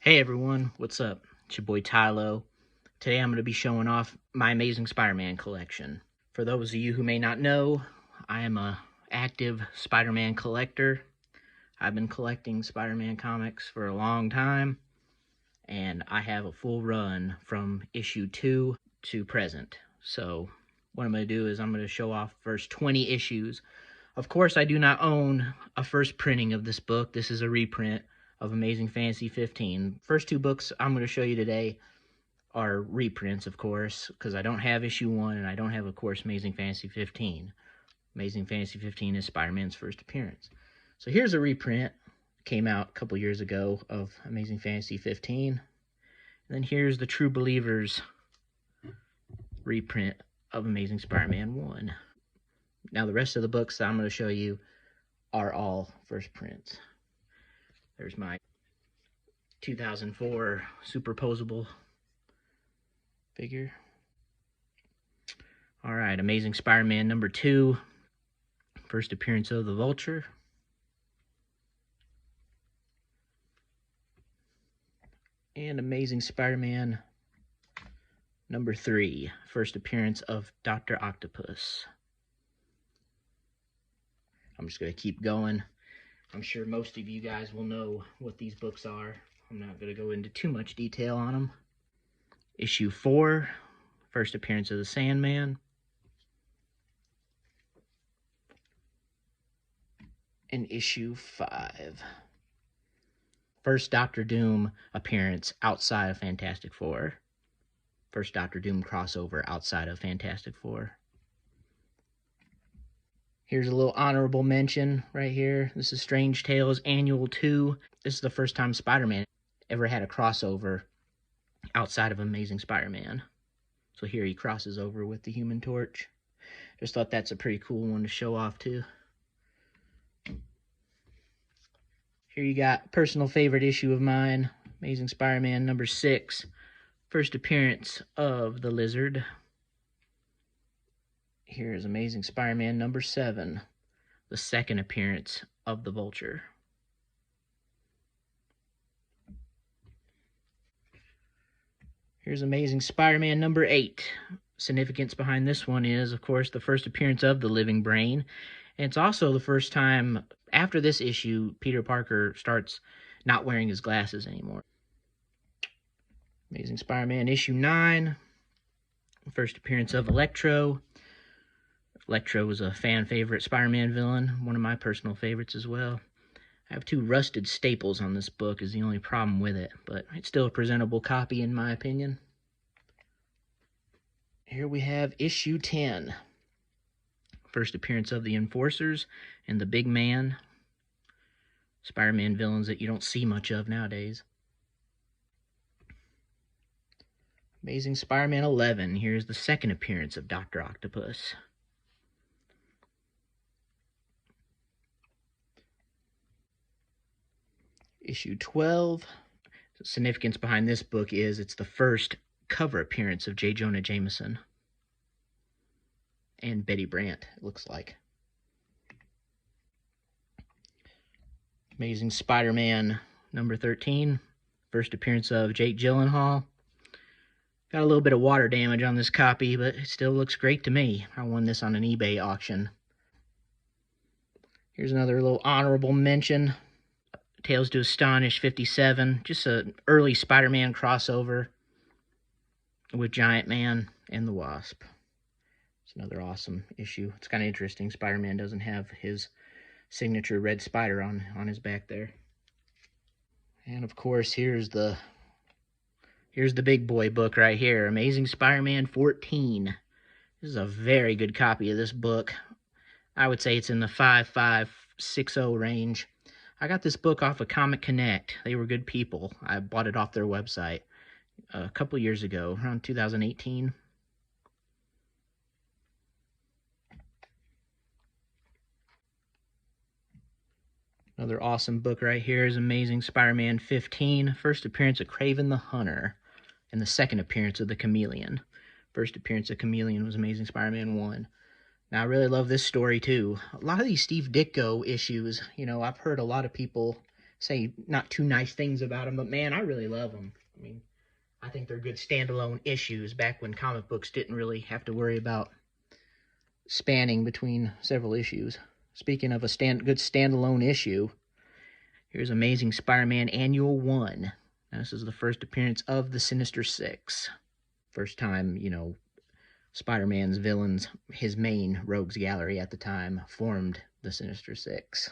Hey everyone, what's up? It's your boy Tylo. Today I'm going to be showing off my Amazing Spider-Man collection. For those of you who may not know, I am an active Spider-Man collector. I've been collecting Spider-Man comics for a long time, and I have a full run from issue 2 to present. So what I'm going to do is I'm going to show off first 20 issues. Of course, I do not own a first printing of this book. This is a reprint of Amazing Fantasy 15. First two books I'm going to show you today are reprints, of course, because I don't have issue 1 and I don't have, of course, Amazing Fantasy 15. Amazing Fantasy 15 is Spider-Man's first appearance. So here's a reprint. Came out a couple years ago of Amazing Fantasy 15. And then here's the True Believers reprint of Amazing Spider-Man 1. Now the rest of the books that I'm going to show you are all first prints. There's my 2004 superposable figure. Alright, Amazing Spider-Man number 2. First appearance of the Vulture. And Amazing Spider-Man number 3. First appearance of Dr. Octopus. I'm just going to keep going. I'm sure most of you guys will know what these books are. I'm not going to go into too much detail on them. Issue 4, first appearance of the Sandman. And issue 5. First Doctor Doom appearance outside of Fantastic Four. First Doctor Doom crossover outside of Fantastic Four. Here's a little honorable mention right here. This is Strange Tales Annual 2. This is the first time Spider-Man ever had a crossover outside of Amazing Spider-Man. So here he crosses over with the Human Torch. Just thought that's a pretty cool one to show off too. Here you got personal favorite issue of mine, Amazing Spider-Man number 6. First appearance of the Lizard. Here is Amazing Spider-Man number 7, the second appearance of the Vulture. Here's Amazing Spider-Man number 8. Significance behind this one is, of course, the first appearance of the Living Brain. And it's also the first time, after this issue, Peter Parker starts not wearing his glasses anymore. Amazing Spider-Man issue 9. First appearance of Electro. Electro was a fan favorite Spider-Man villain, one of my personal favorites as well. I have 2 rusted staples on this book is the only problem with it, but it's still a presentable copy in my opinion. Here we have issue 10. First appearance of the Enforcers and the Big Man. Spider-Man villains that you don't see much of nowadays. Amazing Spider-Man 11. Here's the second appearance of Dr. Octopus. Issue 12. The significance behind this book is it's the first cover appearance of J. Jonah Jameson. And Betty Brant, it looks like. Amazing Spider-Man number 13. First appearance of Jake Gyllenhaal. Got a little bit of water damage on this copy, but it still looks great to me. I won this on an eBay auction. Here's another little honorable mention. Tales to Astonish 57. Just an early Spider-Man crossover with Giant Man and the Wasp. It's another awesome issue. It's kind of interesting. Spider-Man doesn't have his signature red spider on his back there. And of course, here's the big boy book right here, Amazing Spider-Man 14. This is a very good copy of this book. I would say it's in the 5560 range. I got this book off of Comic Connect. They were good people. I bought it off their website a couple years ago, around 2018. Another awesome book right here is Amazing Spider-Man 15. First appearance of Kraven the Hunter and the second appearance of the Chameleon. First appearance of Chameleon was Amazing Spider-Man 1. Now, I really love this story, too. A lot of these Steve Ditko issues, you know, I've heard a lot of people say not too nice things about them, but man, I really love them. I mean, I think they're good standalone issues back when comic books didn't really have to worry about spanning between several issues. Speaking of a good standalone issue, here's Amazing Spider-Man Annual 1. Now, this is the first appearance of the Sinister Six. First time, you know, Spider-Man's villains, his main rogues gallery at the time, formed the Sinister Six.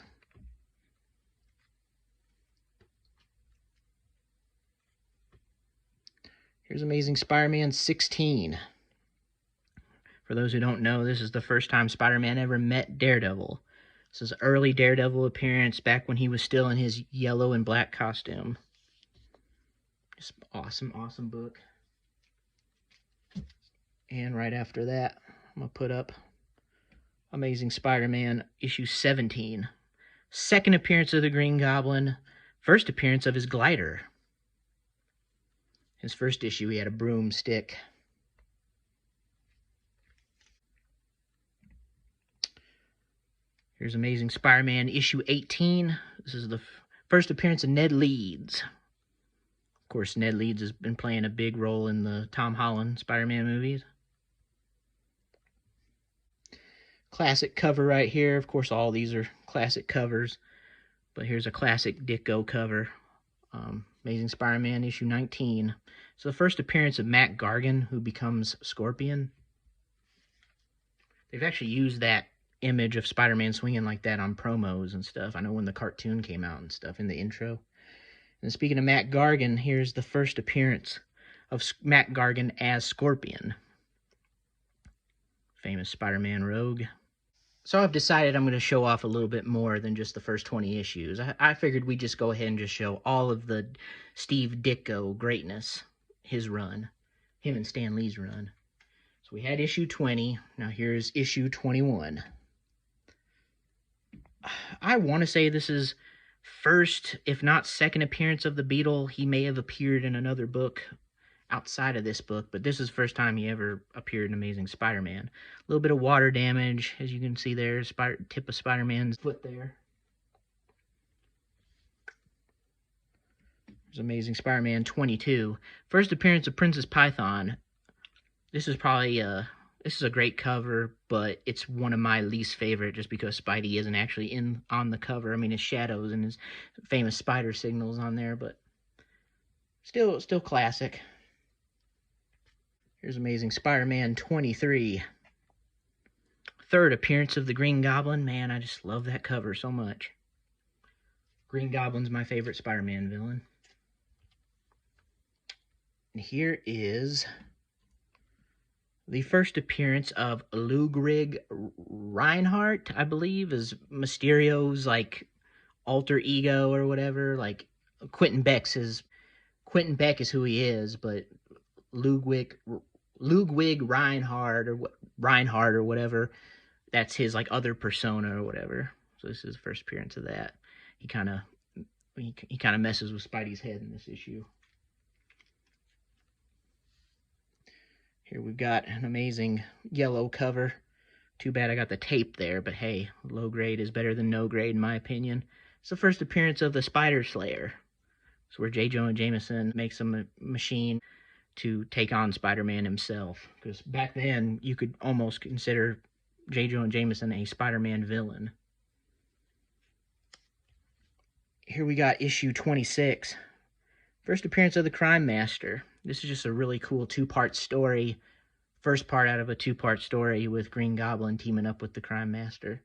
Here's Amazing Spider-Man 16. For those who don't know, this is the first time Spider-Man ever met Daredevil. This is an early Daredevil appearance back when he was still in his yellow and black costume. Just awesome, awesome book. And right after that, I'm going to put up Amazing Spider-Man issue 17. Second appearance of the Green Goblin. First appearance of his glider. His first issue, he had a broomstick. Here's Amazing Spider-Man issue 18. This is the first appearance of Ned Leeds. Of course, Ned Leeds has been playing a big role in the Tom Holland Spider-Man movies. Classic cover right here. Of course, all these are classic covers. But here's a classic Ditko cover. Amazing Spider-Man issue 19. So the first appearance of Mac Gargan, who becomes Scorpion. They've actually used that image of Spider-Man swinging like that on promos and stuff. I know when the cartoon came out and stuff in the intro. And speaking of Mac Gargan, here's the first appearance of Mac Gargan as Scorpion. Famous Spider-Man rogue. So I've decided I'm going to show off a little bit more than just the first 20 issues. I figured we'd just go ahead and just show all of the Steve Ditko greatness, his run, him and Stan Lee's run. So we had issue 20. Now here's issue 21. I want to say this is first, if not second appearance of the Beetle. He may have appeared in another book outside of this book, but this is the first time he ever appeared in Amazing Spider-Man. A little bit of water damage, as you can see there, tip of Spider-Man's foot there. There's Amazing Spider-Man 22. First appearance of Princess Python. This is probably this is a great cover, but it's one of my least favorite just because Spidey isn't actually on the cover. I mean, his shadows and his famous spider signals on there, but still classic. Here's Amazing Spider-Man 23. Third appearance of the Green Goblin. Man, I just love that cover so much. Green Goblin's my favorite Spider-Man villain. And here is the first appearance of Ludwig Reinhardt, I believe, is Mysterio's, like, alter ego or whatever. Like, Quentin Beck is who he is, but Ludwig Reinhardt or whatever, that's his, like, other persona or whatever. So this is the first appearance of that. He kind of messes with Spidey's head in this issue. Here we've got an amazing yellow cover. Too bad I got the tape there, but hey, low grade is better than no grade in my opinion. It's the first appearance of the Spider Slayer. It's where J. Jonah Jameson makes a machine to take on Spider-Man himself. Because back then, you could almost consider J. Jonah Jameson a Spider-Man villain. Here we got issue 26. First appearance of the Crime Master. This is just a really cool two-part story. First part out of a two-part story with Green Goblin teaming up with the Crime Master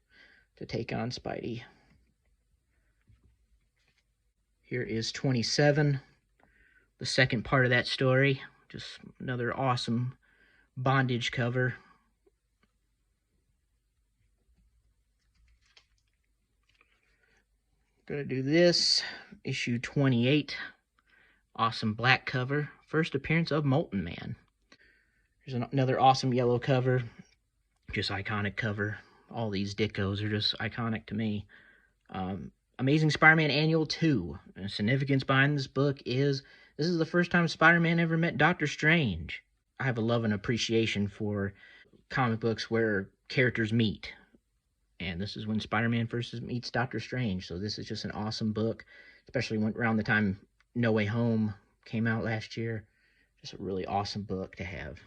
to take on Spidey. Here is 27, the second part of that story. Just another awesome bondage cover. Gonna do this, issue 28. Awesome black cover. First appearance of Molten Man. Here's another awesome yellow cover. Just iconic cover. All these Ditkos are just iconic to me. Amazing Spider-Man Annual 2. The significance behind this book is this is the first time Spider-Man ever met Doctor Strange. I have a love and appreciation for comic books where characters meet. And this is when Spider-Man first meets Doctor Strange. So this is just an awesome book. especially when, around the time No Way Home came out last year. Just a really awesome book to have.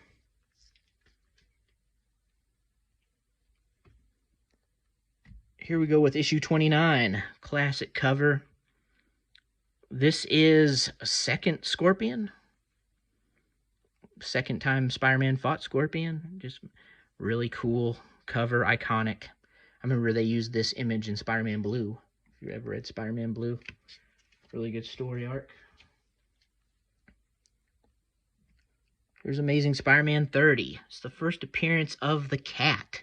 Here we go with issue 29, classic cover. This is a second Scorpion. Second time Spider-Man fought Scorpion. Just really cool cover, iconic. I remember they used this image in Spider-Man Blue. If you ever read Spider-Man Blue, really good story arc. Here's Amazing Spider-Man 30. It's the first appearance of the Cat,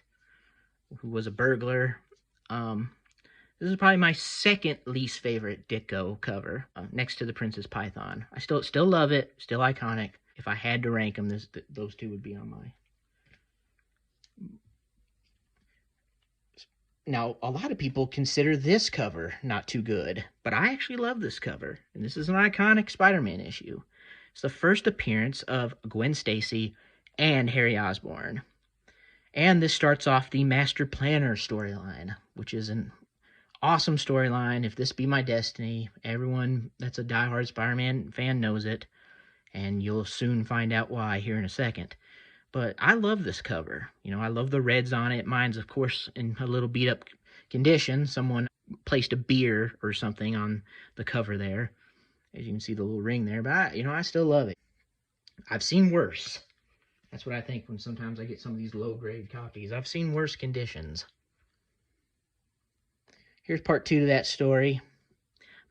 who was a burglar. This is probably my second least favorite Ditko cover, next to the Princess Python. I still love it, still iconic. If I had to rank them, those two would be on my. Now, a lot of people consider this cover not too good, but I actually love this cover, and this is an iconic Spider-Man issue. It's the first appearance of Gwen Stacy and Harry Osborn. And this starts off the Master Planner storyline, which is an awesome storyline. If This Be My Destiny, everyone that's a diehard Spider-Man fan knows it, and you'll soon find out why here in a second. But I love this cover. You know, I love the reds on it. Mine's, of course, in a little beat-up condition. Someone placed a beer or something on the cover there. As you can see the little ring there. But, I still love it. I've seen worse. That's what I think when sometimes I get some of these low-grade copies. I've seen worse conditions. Here's part 2 to that story.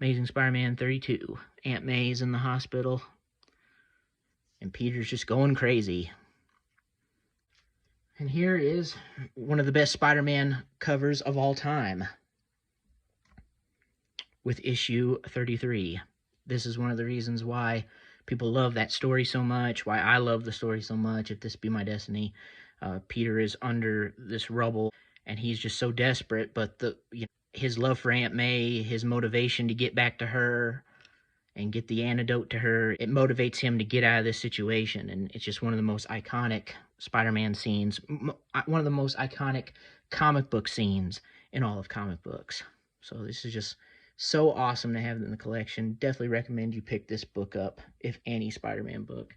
Amazing Spider-Man 32. Aunt May's in the hospital. And Peter's just going crazy. And here is one of the best Spider-Man covers of all time. With issue 33. This is one of the reasons why people love that story so much, why I love the story so much, If This Be My Destiny. Peter is under this rubble, and he's just so desperate, but his love for Aunt May, his motivation to get back to her and get the antidote to her, it motivates him to get out of this situation, and it's just one of the most iconic Spider-Man scenes, one of the most iconic comic book scenes in all of comic books. So this is just so awesome to have it in the collection. Definitely recommend you pick this book up, if any Spider-Man book.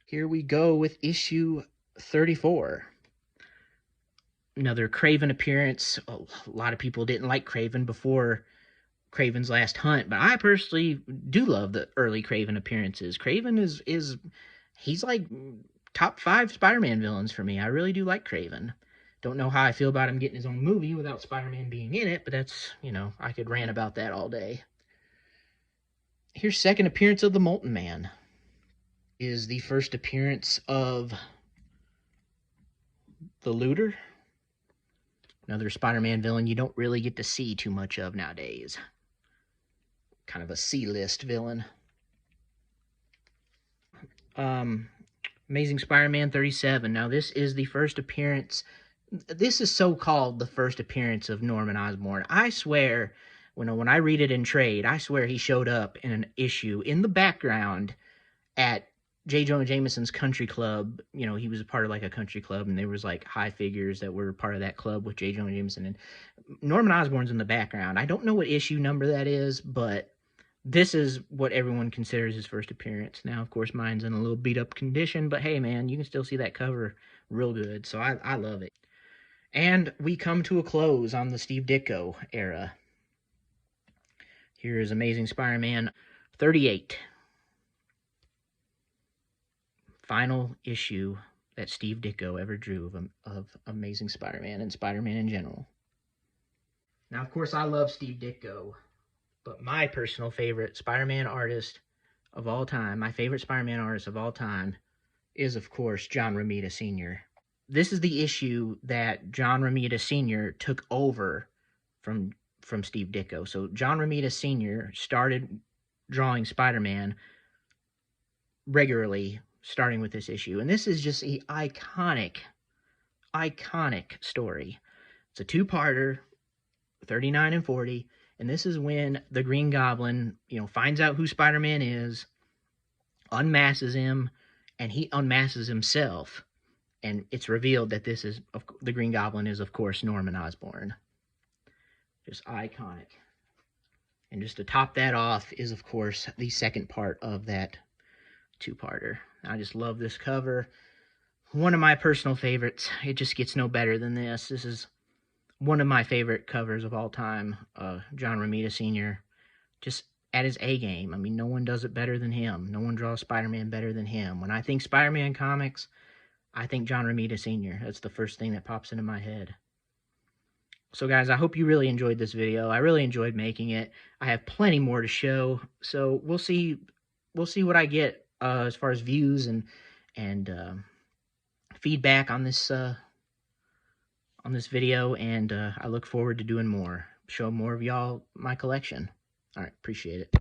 Here we go with issue 34. Another Kraven appearance. A lot of people didn't like Kraven before Kraven's Last Hunt, but I personally do love the early Kraven appearances. Kraven he's like top 5 Spider-Man villains for me. I really do like Kraven. Don't know how I feel about him getting his own movie without Spider-Man being in it, but that's, I could rant about that all day. Here's second appearance of the Molten Man. Is the first appearance of the Looter. Another Spider-Man villain you don't really get to see too much of nowadays. Kind of a C-list villain. Amazing Spider-Man 37. Now, this is the first appearance. This is so-called the first appearance of Norman Osborn. I swear, when I read it in trade, I swear he showed up in an issue in the background at J. Jonah Jameson's country club. He was a part of like a country club, and there was like high figures that were part of that club with J. Jonah Jameson, and Norman Osborn's in the background. I don't know what issue number that is, but this is what everyone considers his first appearance. Now, of course, mine's in a little beat-up condition, but hey, man, you can still see that cover real good, so I love it. And we come to a close on the Steve Ditko era. Here is Amazing Spider-Man 38. Final issue that Steve Ditko ever drew of Amazing Spider-Man and Spider-Man in general. Now, of course, I love Steve Ditko, but my personal favorite Spider-Man artist of all time, my favorite Spider-Man artist of all time, is, of course, John Romita Sr. This is the issue that John Romita Sr. took over from Steve Ditko. So John Romita Sr. started drawing Spider-Man regularly, starting with this issue. And this is just an iconic story. It's a 2-parter, 39 and 40. And this is when the Green Goblin, finds out who Spider-Man is, unmasks him, and he unmasks himself. And it's revealed that the Green Goblin is, of course, Norman Osborn. Just iconic. And just to top that off is, of course, the second part of that two-parter. I just love this cover. One of my personal favorites. It just gets no better than this. This is one of my favorite covers of all time. John Romita Sr. just at his A game. I mean, no one does it better than him. No one draws Spider-Man better than him. When I think Spider-Man comics, I think John Romita Sr. That's the first thing that pops into my head. So guys, I hope you really enjoyed this video. I really enjoyed making it. I have plenty more to show, so we'll see what I get as far as views and feedback on this video, and I look forward to doing more. Show more of y'all my collection. All right, appreciate it.